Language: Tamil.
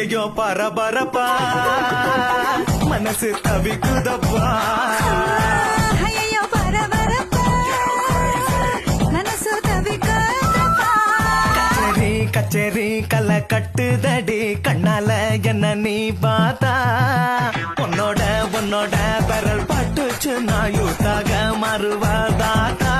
ஐயோ பரபரப்பா மனசு தவிக்குதப்பா ஐயோ பரபரப்பா மனசு தவிக்குதப்பா கச்சேரி கச்சேரி கலை கட்டுதடி கண்ணால என்ன நீ பார்த்தா உன்னோட விரல் பட்டுச்சு நான் யூத்தாக மறுவதாத்தா